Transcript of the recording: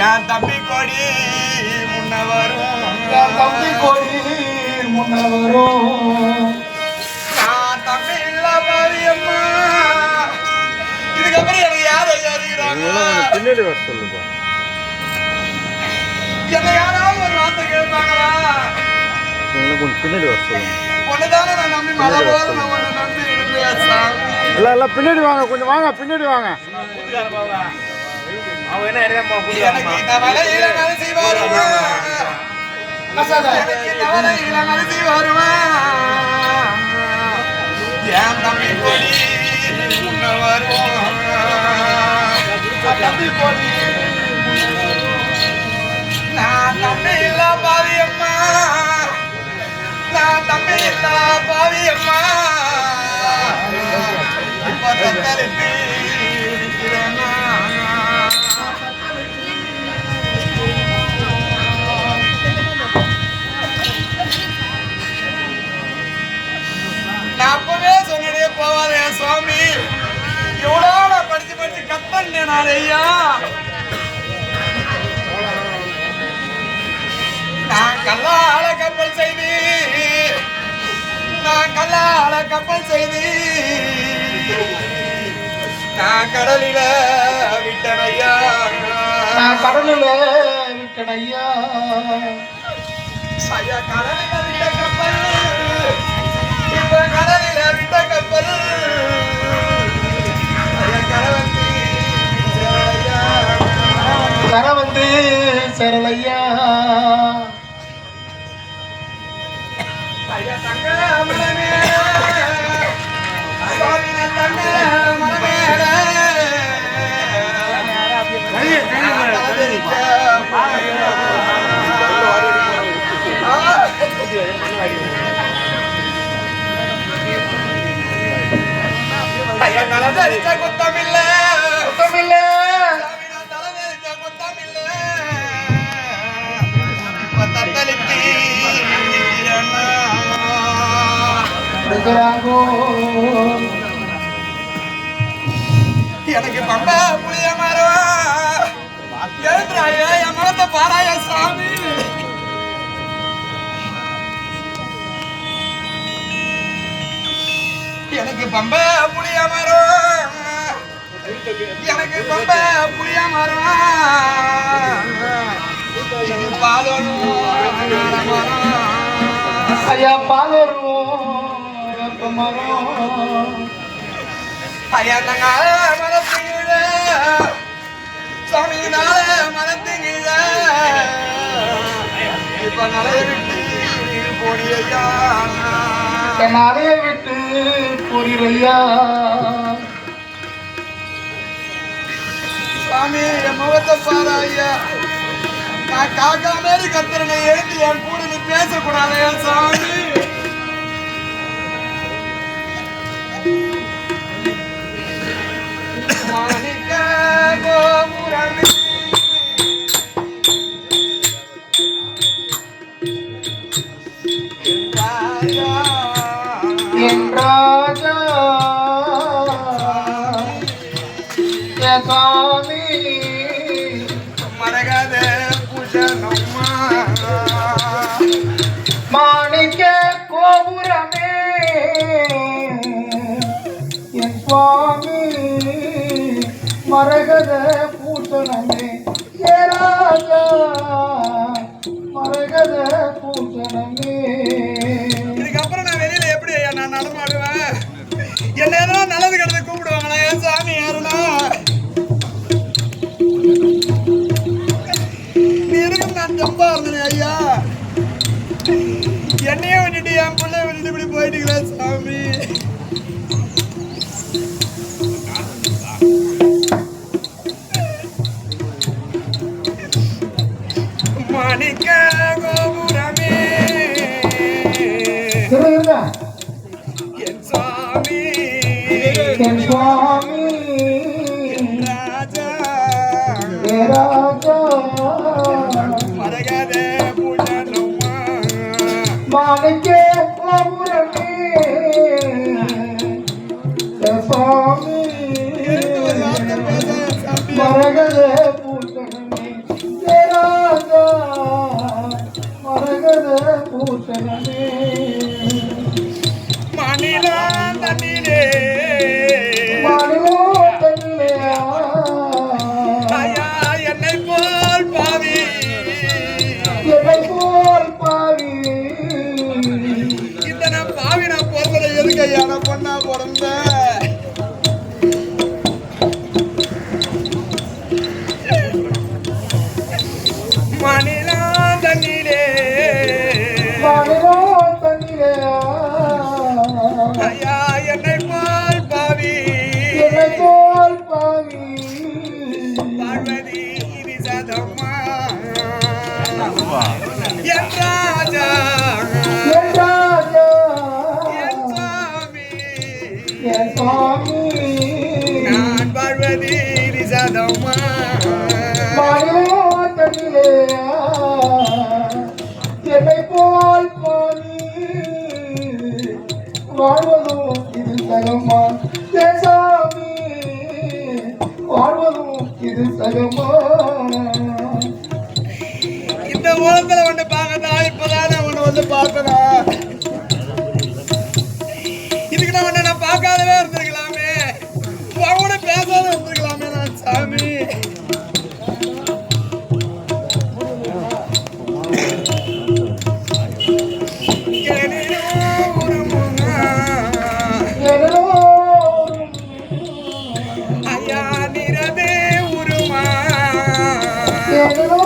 என் தம்பி கொடி முன்ன வரும், என் தம்பி கொடி முன்ன வரும். நான் தம்பி இல்ல பாரியம்மா. இதுக்கப்புறம் எனக்கு யாரை பின்னாடி வர சொல்லுப்பா. என்ன யாராவது ஒரு வார்த்தை கேட்பாங்களா? கொஞ்சம் பின்னாடி வர சொல்லுங்க. ஒண்ணுதானே நான் நம்பி மழை போது நான் ஒண்ணு நம்பி இருந்தேன். எல்லாம் பின்னாடி வாங்க, கொஞ்சம் வாங்க, பின்னாடி வாங்க. எனக்கு தவளையில நரசி வருவேன், எனக்கு தவளையில நரசி வருவேன். என் தம்பி கொடி முன்ன வருவோம், தம்பி கொடி. நான் தம்பி இல்ல பாவியம்மா, நான் தம்பி இல்ல பாவியம்மா. இப்ப தத்தளித்து இருக்கிறேன்னா நான் அப்பவே சொன்னே போவாதே சுவாமி. எவ்வளோ நான் படிச்சு படிச்சு கத்தன்னேன் நான் ஐயா. நான் கல்லால கப்பல் செய்தி, நான் கல்லால கப்பல் செய்தி, நான் கடலில விட்டேன் ஐயா, நான் கடலில விட்டேன் ஐயா. ஐயா கடலில விட்ட கப்பல், இப்ப கடலில விட்ட கப்பல். ஐயா கரை வந்து சேரலையா. ஐயா தங்க மனமே சுவாமி, தங்க மனமேல ஐயா கலந்தரிச்ச குத்தமில்ல, குத்தமில்ல, தலைவரிச்ச குத்தமில்ல. இப்ப தத்தளித்து எனக்கு பம்ப புளிய மரம் எழுதுறாய என் மனத்தை பாராய சாமி. எனக்கு பம்ப புளிய மரம், எனக்கு பம்ப புளிய மரம். இது பாலரும் மரம் ஐயா, பாலரும் மரம். ஐயா நாங்க மரத்துங்கீழ சாமி, நாள மரத்துங்கீழ இப்ப நலைய விட்டு போடியா, நிறைய விட்டு போறியா. சாமி என் முகத்தை பாரு ஐயா. நான் காக்கா மாரி கத்துறனை எழுந்து என் கூட நீ பேசக்கூடாதையா சாமி. மாணிக்க கோபுரமே என் ராஜா, என் சாமி, மரகத பூஷணம்மா. மாணிக்க கோபுரமே என் சுவாமி, மரகத பூஷணமே ஏ ராஜா, மரகத பூஷணமே. இதுக்கப்புறம் நான் வெளியில எப்படி நான் நடமாடுவேன்? என்ன ஏதோ நல்லது கிடந்து கூப்பிடுவாங்களா என் சாமி? யாருன்னா நீ இருக்கும் நான் தப்பா இருந்தேன் ஐயா. என்னையே விட்டுட்டு என் பிள்ளை விட்டுட்டு இப்படி போயிட்டீங்களா சாமி? மாணிக்க கோபுரமே என் சாமி, என் சுவாமி, ராஜா ராஜா, மரகத பூஷணம்மா. மாணிக்க கோபுரமே என் சுவாமி, மரகத பூஷணமே உலகமே மணிலாம் தண்ணிலே மாநிலோ தன்னிலே ஐயா என்னை போல் பாவி என்னை போல் பாவி இந்த நான் பாவி நான் பிறந்ததை எதுக்கு ஐயா நான் பொண்ணா பிறந்தேன் மணிலாம் தண்ணிலே மாநிலோ தன்னிலே ஐயா என்னை போல் பாவி என்னை போல் பாவி பார்வதி இது சதம்மா என் ராஜா என் ராஜா என் சாமி என் சுவாமி நான் பார்வதி இது சதம்மா மாநிலோ தன்னிலே என்னை போல் பாவி வாழ்வதும் இது சகமா என் சாமி வாழ்வதும் இது சகமா இந்த உலகத்துல வந்து பார்க்கதான் இப்பதானே உன்னை வந்து பார்க்கணும் இதுக்கு நான் உன்னை நான் பார்க்காதவே இருந்திருக்கலாமே உன் கூட பேசாத இருந்திருக்கலாமே நான் சாமி எனினும் உருமுகா, ஐயா நிறதே உருமா என்னோ